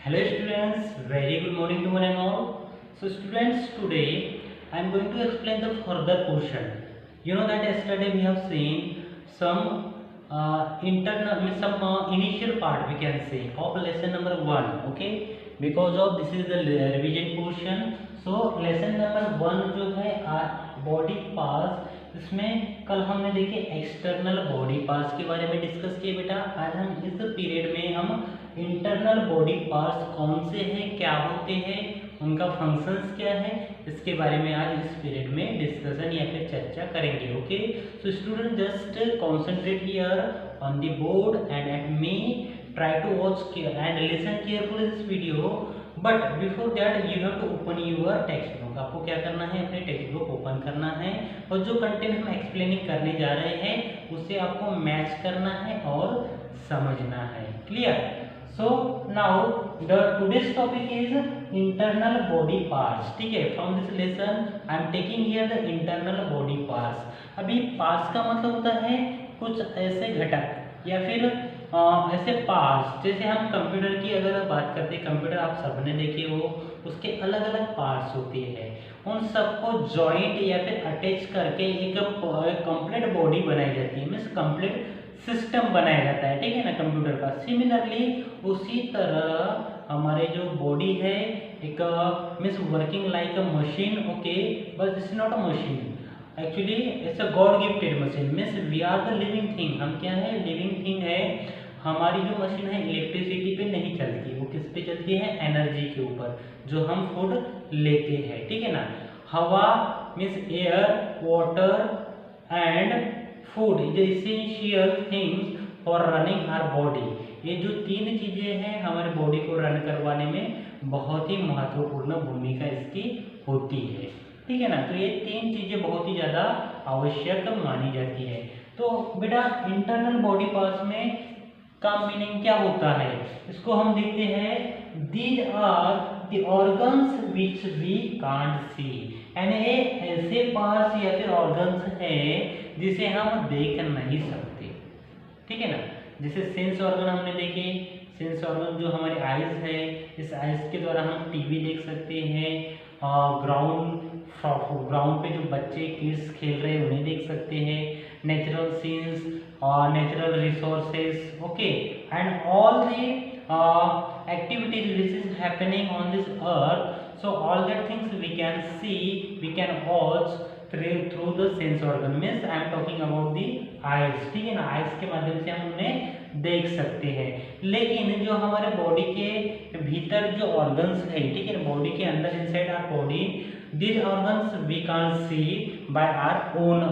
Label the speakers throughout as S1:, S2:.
S1: Hello students, very good morning to one and all. So students, today I am going to explain the further portion. You know that yesterday we have seen some initial part, we can say, of lesson number 1. Okay, because of this is the revision portion. So lesson number 1 जो है body parts, इसमें कल हमने देखे external body parts के बारे में discuss किए बेटा। आज हम इस पीरियड में हम इंटरनल बॉडी पार्ट्स कौन से हैं, क्या होते हैं, उनका फंक्शंस क्या है, इसके बारे में आज इस पीरियड में डिस्कशन या फिर चर्चा करेंगे। Okay, so student just concentrate here on the board and at me, try to watch and listen carefully this video, but before that you have to open your textbook. आपको क्या करना है, अपने text book open करना है और जो content हम एक्सप्लेनिंग करने जा रहे हैं उसे आपको मैच करना है और समझना है। Clear? So now the today's topic is internal body parts. ठीक है, from this lesson I am taking here the internal body parts. अभी पार्ट्स का मतलब होता है कुछ ऐसे घटक या फिर ऐसे पार्ट्स, जैसे हम कंप्यूटर की अगर बात करते हैं, कंप्यूटर आप सबने देखे हो, उसके अलग अलग पार्ट्स होते हैं, उन सबको जॉइंट या फिर अटैच करके एक कंप्लीट बॉडी बनाई जाती है, मीन्स कंप्लीट सिस्टम बनाया जाता है। ठीक है ना, कंप्यूटर का। सिमिलरली उसी तरह हमारे जो बॉडी है एक means working like a machine. Okay, but this is not a machine, actually it's a god gifted machine, means we are the living thing. हम क्या है, लिविंग थिंग है। हमारी जो मशीन है इलेक्ट्रिसिटी पे नहीं चलती, वो किस पे चलती है, एनर्जी के ऊपर, जो हम फूड लेते हैं। ठीक है ना, हवा means air, water and food is essential things for running our body. ये जो तीन चीजें हैं हमारे बॉडी को रन करवाने में बहुत ही महत्वपूर्ण भूमिका इसकी होती है। ठीक है ना, तो ये तीन चीजें बहुत ही ज्यादा आवश्यक मानी जाती है। तो बेटा इंटरनल बॉडी पार्ट्स में का मीनिंग क्या होता है, इसको हम देखते हैं। These are the organs which we can't see, यानी ये ऐसे पार्ट्स या फिर ऑर्गन्स हैं जिसे हम देख नहीं सकते। ठीक है ना, जैसे सेंस ऑर्गन हमने देखे, सेंस ऑर्गन जो हमारे आइज है, इस आइज के द्वारा हम टीवी देख सकते हैं, ग्राउंड पे जो बच्चे किड्स खेल रहे हैं उन्हें देख सकते हैं, natural scenes, natural resources, okay, and all the activities which is happening on this earth, so all that things we can see, we can watch through the sense organ, means I am talking about the eyes। ठीक है ना, eyes के माध्यम से हम उन्हें देख सकते हैं। लेकिन जो हमारे बॉडी के भीतर जो ऑर्गन्स है, ठीक है ना, बॉडी के अंदर inside our body, these organs we can't see by our own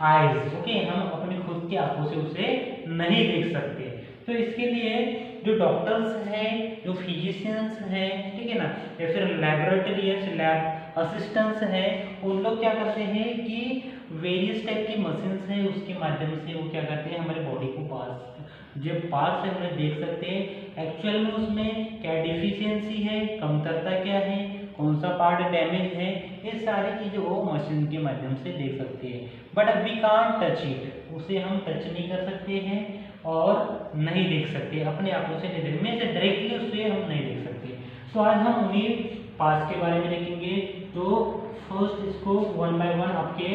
S1: eyes. Okay, हम अपनी खुद की आंखों से उसे नहीं देख सकते। तो इसके लिए जो डॉक्टर्स हैं, जो फिजिशियंस हैं, ठीक है ना, या फिर लैबोरेटरीज, लैब असिस्टेंट्स हैं, उन लोग क्या करते हैं कि वेरियस टाइप की मशीन्स हैं, उसके माध्यम से वो क्या करते हैं, हमारे बॉडी को जो पार्ट्स है उन्हें देख सकते हैं। एक्चुअल में उसमें क्या डिफिशियंसी है, कमतरता क्या है, कौन सा पार्ट डैमेज है, ये सारी चीज़ें वो मशीन के माध्यम से देख सकते हैं। But we can't touch it, उसे हम टच नहीं कर सकते हैं और नहीं देख सकते, अपने आंखों से नहीं देख, में से डायरेक्टली उसे हम नहीं देख सकते। तो आज हम उन्हीं पार्ट्स के बारे में देखेंगे। तो फर्स्ट इसको वन बाय वन आपके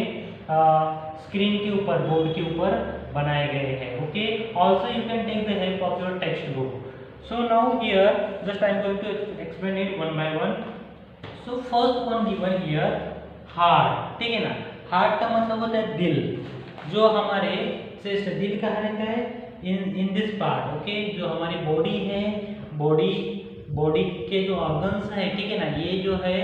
S1: स्क्रीन के ऊपर, बोर्ड के ऊपर बनाए गए हैं। Okay, also you can take the help of your textbook. So now here just I am going to explain it one by one. So first one given here heart. ठीक है ना, heart का मतलब होता है दिल, जो हमारे चेस्ट, दिल कहाँ रहता है, इन दिस पार्ट। ओके, जो हमारी बॉडी है, बॉडी के जो ऑर्गन्स है, ठीक है ना, ये जो है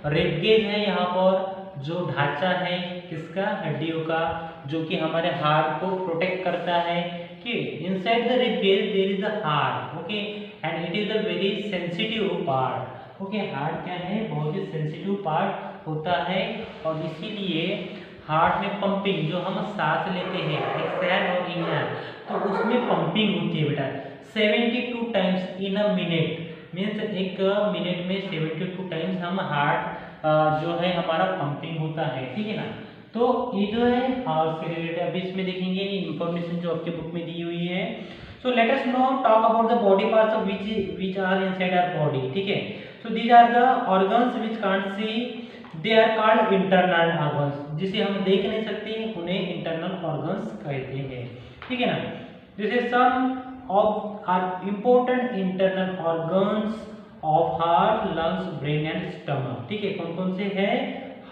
S1: रिबगेज है, यहाँ पर जो ढांचा है किसका, हड्डियों का, जो कि हमारे हार्ट को प्रोटेक्ट करता है। कि inside the ribcage there is the heart. Okay, and it is a very sensitive part. Okay, heart क्या है, बहुत ही सेंसिटिव पार्ट होता है, और इसीलिए हार्ट में पंपिंग, जो हम सांस लेते हैं, एक्सहेल और इनहेल, तो उसमें पंपिंग होती है बेटा 72 times in a minute, means एक मिनट में 72 टाइम्स हम हार्ट जो है हमारा पंपिंग होता है। ठीक है ना, तो ये जो है हार्ट से रिलेटेड, अभी इसमें देखेंगे इंफॉर्मेशन जो आपके बुक में दी हुई है। So let us know talk about the body parts which are inside our body, ठीक है। So these are the organs which can't see, they are called internal organs, जिसे हम देख नहीं सकते उन्हें इंटरनल ऑर्गन्स कहते हैं, ठीक है ना। जैसे some of our important internal organs of heart, lungs, brain and stomach, ठीक है। कौन कौन से हैं?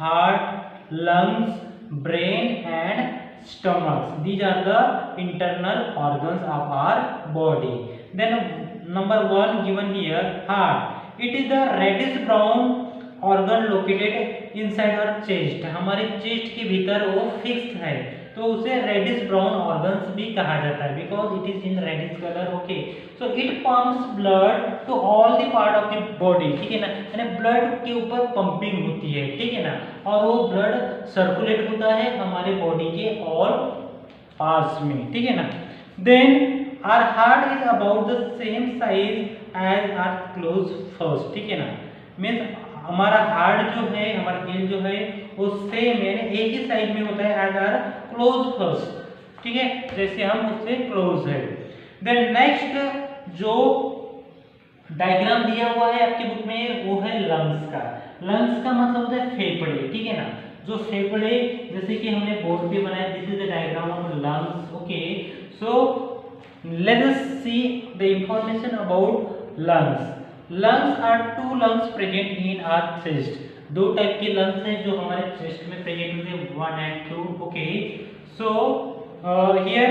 S1: Heart, lungs, brain and stomachs, these are the internal organs of our body. Then number 1 given here, heart. It is the reddish brown organ located inside our chest, हमारे chest के भीतर वो फिक्स है, तो उसे रेडिश ब्राउन ऑर्गन्स भी कहा जाता है, because it is in reddish colour, okay. So it pumps blood to all the part of the body, ठीक है ना, यानी ब्लड के ऊपर पंपिंग होती है, ठीक है ना, और वो ब्लड सर्कुलेट होता है हमारे बॉडी के ऑल पार्ट्स में, ठीक है ना। Then our heart is about the same size as our close fist, ठीक है ना, मीन्स हमारा हार्ट जो है, हमारा दिल जो है वो सेम यानी एक ही साइज में होता है एज आवर क्लोज फर्स्ट, ठीक है, जैसे हम उससे क्लोज है। देन नेक्स्ट जो डायग्राम दिया हुआ है आपके बुक में वो है लंग्स का। लंग्स का मतलब होता है फेफड़े, ठीक है ना, जो फेफड़े जैसे कि हमने बोर्ड पे बनाया, this is the diagram of lungs, okay. So let us see the information about lungs. Lungs are two lungs present in our chest, दो टाइप के लंग्स हैं जो हमारे चेस्ट में प्रेजेंट होते हैं, 1 and 2, okay. So here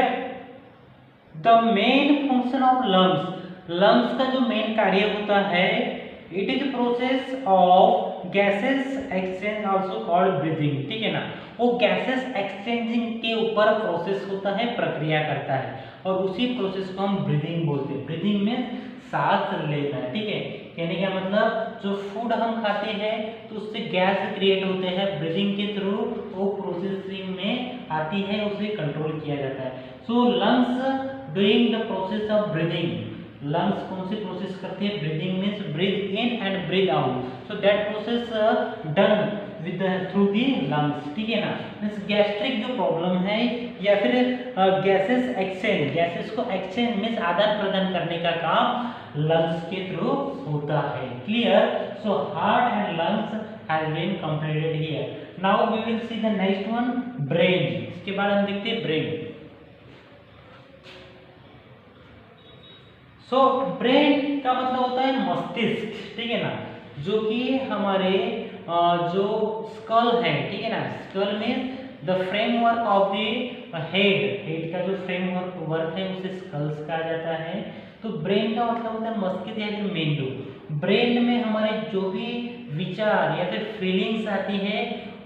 S1: the main function of lungs, lungs का जो मेन कार्य होता है, it is process of gases exchange also called breathing, ठीक है ना, वो गैसेस एक्सचेंजिंग के ऊपर प्रोसेस होता है, प्रक्रिया करता है, और उसी प्रोसेस को हम ब्रीदिंग बोलते हैं। ब्रीदिंग में सांस लेना है, ठीक है, कहने का मतलब जो फूड हम खाते हैं तो उससे गैस क्रिएट होते हैं, ब्रीदिंग के थ्रू वो प्रोसेसिंग में आती है, उसे कंट्रोल किया जाता है। So lungs doing the process of breathing, lungs कौन सी प्रोसेस करते हैं? Breathing means breathe in and breathe out, so that process done with through the lungs, ठीक है ना। मीन्स गैस्ट्रिक जो प्रॉब्लम है या फिर गैसेस एक्सचेंज, गैसेस को एक्सचेंज मीन्स आदान प्रदान करने का काम लंग्स के थ्रू होता है, clear. So heart and lungs has been completed here. Now we will see the next one, brain. इसके बाद हम देखते हैं ब्रेन। सो ब्रेन का मतलब होता है मस्तिष्क, ठीक है ना, जो कि हमारे जो स्कल है, ठीक है ना, स्कल में the framework of the head, head का जो फ्रेमवर्क है उसे स्कल्स कहा जाता है। तो ब्रेन का मतलब होता है मस्तिष्क या फिर मेंदू। ब्रेन में हमारे जो भी विचार या फिर फीलिंग्स आती है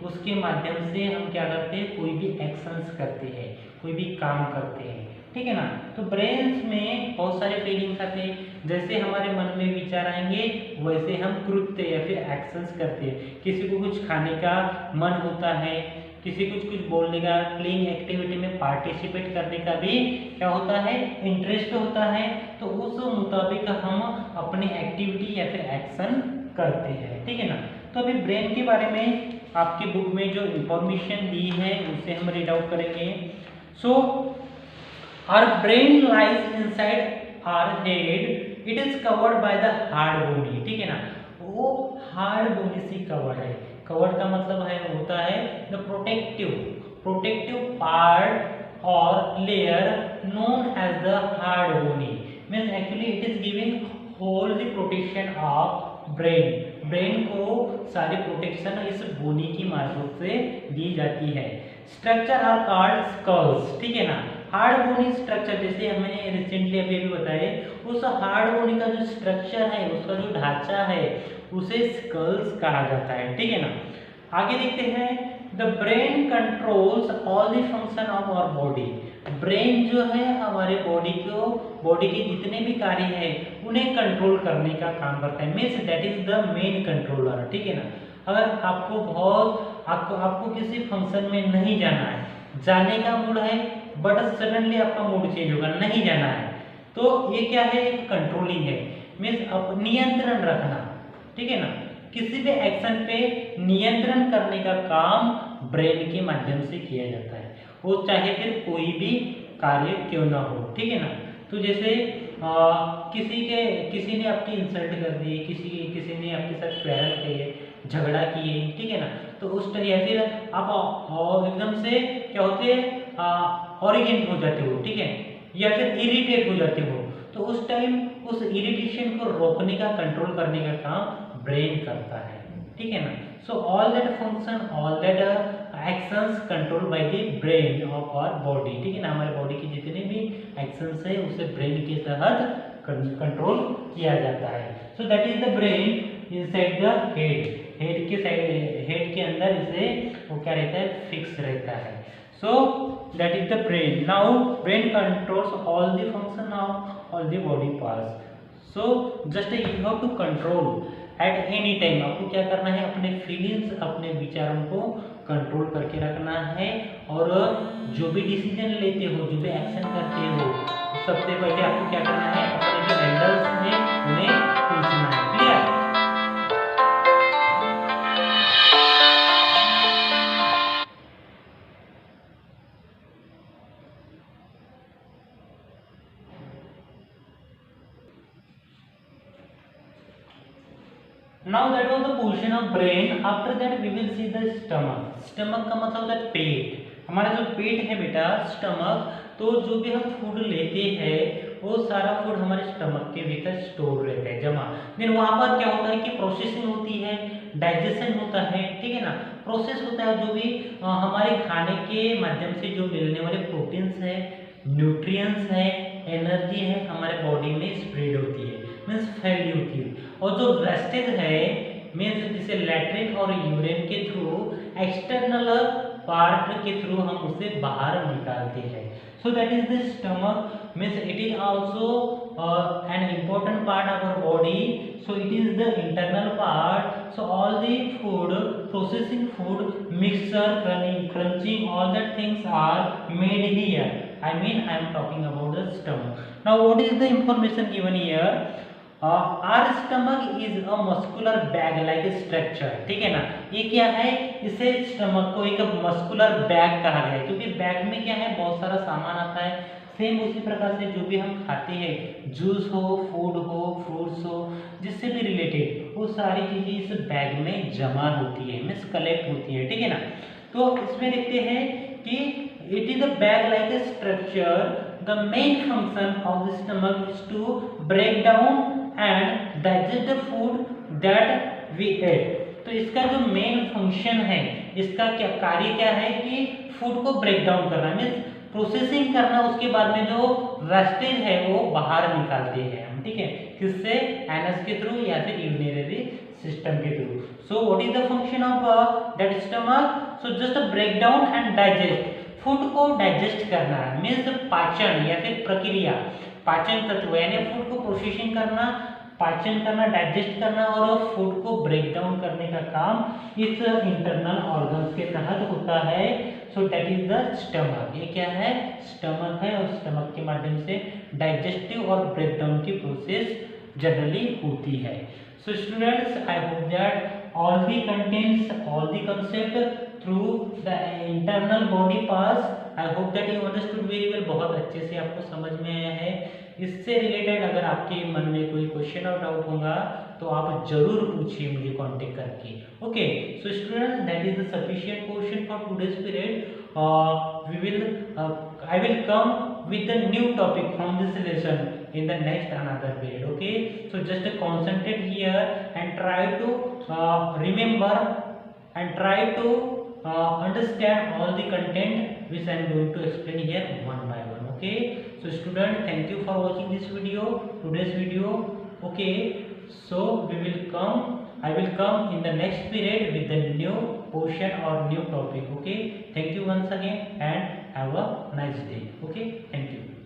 S1: उसके माध्यम से हम क्या करते हैं, कोई भी एक्शंस करते हैं, कोई भी काम करते हैं, ठीक है ना। तो ब्रेन्स में बहुत सारे फीलिंग्स आते हैं, जैसे हमारे मन में विचार आएंगे वैसे हम कृत्य या फिर एक्शंस करते हैं। किसी को कुछ खाने का मन होता है, किसी को कुछ बोलने का, प्लेइंग एक्टिविटी में पार्टिसिपेट करने का भी क्या होता है, इंटरेस्ट होता है, तो उस मुताबिक हम अपनी एक्टिविटी या फिर एक्शन करते हैं, ठीक है ना। तो अभी ब्रेन के बारे में आपके बुक में जो इंफॉर्मेशन दी है उसे हम रीड आउट करेंगे। सो our brain lies inside our head, it is covered by the hard bony, ठीक है ना, वो हार्ड बोनी से कवर्ड है। कवर्ड का मतलब है होता है द प्रोटेक्टिव पार्ट और layer known as the hard bony, means actually it is giving whole the protection of brain. Brain को सारी प्रोटेक्शन इस बोनी की मार्फत से दी जाती है। स्ट्रक्चर आर कॉल्ड स्कल्स, ठीक है ना। हार्ड बोनी स्ट्रक्चर जैसे हमने रिसेंटली अभी बताए, उस हार्ड बोनी का जो स्ट्रक्चर है, उसका जो ढांचा है उसे स्कल्स कहा जाता है, ठीक है ना। आगे देखते हैं, the brain controls all the function of our body. Brain जो है हमारे बॉडी के जितने भी कार्य है उन्हें कंट्रोल करने का काम करता है, means that is the main controller, ठीक है ना। अगर आपको किसी फंक्शन में नहीं जाना है, जाने का मूड है बट सडनली आपका मूड चेंज होगा, नहीं जाना है, तो ये क्या है, एक कंट्रोलिंग है, मीन्स नियंत्रण रखना, ठीक है ना। किसी भी एक्शन पे नियंत्रण करने का काम ब्रेन के माध्यम से किया जाता है, वो चाहे फिर कोई भी कार्य क्यों ना हो, ठीक है ना। तो जैसे किसी ने आपकी इंसल्ट कर दी, किसी ने आपके साथ क्वेरल किए, झगड़ा किए, ठीक है ना, तो उस टाइम या फिर आप एकदम से क्या होते हैं ऑरिगेंट हो जाते हो, ठीक है, या फिर इरिटेट हो जाते हो, तो उस टाइम उस इरिटेशन को रोकने का, कंट्रोल करने का काम ब्रेन करता है, ठीक है ना। So all that function, all that actions control by the brain of our body, ठीक है ना, हमारे बॉडी के जितने भी एक्शंस है उसे ब्रेन के तहत कंट्रोल किया जाता है। So that is the brain inside the head के अंदर इसे वो क्या रहता है, फिक्स रहता है। So that is the brain. Now brain controls all the function of all the body parts. So just you have to control at any time, आपको क्या करना है, अपने फीलिंग्स, अपने विचारों को कंट्रोल करके रखना है, और जो भी डिसीजन लेते हो, जो भी एक्शन करते हो, सबसे पहले आपको क्या करना है, अपने जो एल्डर्स हैं उन्हें पूछना है। Clear? Now that was the position of brain. After that we will see the stomach. Stomach का मतलब होता है पेट। हमारा जो पेट है बेटा, स्टमक, तो जो भी हम फूड लेते हैं वो सारा फूड हमारे स्टमक के भीतर स्टोर रहता है, जमा। फिर वहाँ पर क्या होता है कि प्रोसेसिंग होती है, डाइजेशन होता है, ठीक है ना। प्रोसेस होता है जो भी हमारे खाने के माध्यम से जो मिलने वाले प्रोटीन्स है, न्यूट्रिएंट्स है, एनर्जी है, हमारे बॉडी में स्प्रेड होती है, मीन्स फैली होती है। और जो वेस्टेज है मीन्स जिसे लैट्रिन और यूरिन के थ्रू, एक्सटर्नल पार्ट के थ्रू हम उसे बाहर निकालते हैं। So that is the stomach, means it is also an important part of our body. So it is the internal part. So all the food, processing food, mixture, crunching, all that things are made here. I am talking about the stomach. Now what is the information given here? Our stomach is a muscular bag like structure, ठीक है ना। ये क्या है, इसे stomach को एक muscular bag कहा गया है, क्योंकि बैग में क्या है, बहुत सारा सामान आता है। सेम उसी प्रकार से जो भी हम खाते हैं, जूस हो, फूड हो, फ्रूट्स हो, जिससे भी रिलेटेड, वो सारी चीजें इस बैग में जमा होती है, मीन्स कलेक्ट होती है, ठीक है ना। तो इसमें देखते हैं कि it is a bag like a structure. The main function of the stomach is to break down and digest the food that we ate. तो इसका जो मेन फंक्शन है, इसका क्या कार्य क्या है कि फूड को ब्रेक डाउन करना, मीन्स प्रोसेसिंग करना, उसके बाद में जो वेस्टेज है वो बाहर निकालते हैं हम, ठीक है, किससे, एनस के थ्रू या फिर यूरिनरी सिस्टम के through. So what is the function of that stomach? So just break down and digest, food को डाइजेस्ट करना, मीन्स पाचन या फिर प्रक्रिया, पाचन तत्व यानी फूड को प्रोसेसिंग करना, पाचन करना, डाइजेस्ट करना, और फूड को ब्रेक डाउन करने का काम इस इंटरनल ऑर्गन्स के तहत होता है। So that is the stomach. ये क्या है, स्टमक है, और स्टमक के माध्यम से डाइजेस्टिव और ब्रेक डाउन की प्रोसेस जनरली होती है। So students, I hope that all the contents, all the concept through the internal body parts, I hope that you understood very well। बहुत अच्छे से आपको समझ में आया है। इससे रिलेटेड अगर आपके मन में कोई क्वेश्चन और डाउट होगा तो आप जरूर पूछिए मुझे कांटेक्ट करके। Okay, so students, that is the sufficient question for today's period. I will come with the new topic from this lesson in the next another period. Okay, so just concentrate here and try to remember and try to understand all the content which I am going to explain here one by one. Okay, so student, thank you for watching this video, today's video. Okay, so I will come in the next period with the new portion or new topic. Okay, thank you once again and have a nice day. Okay, thank you.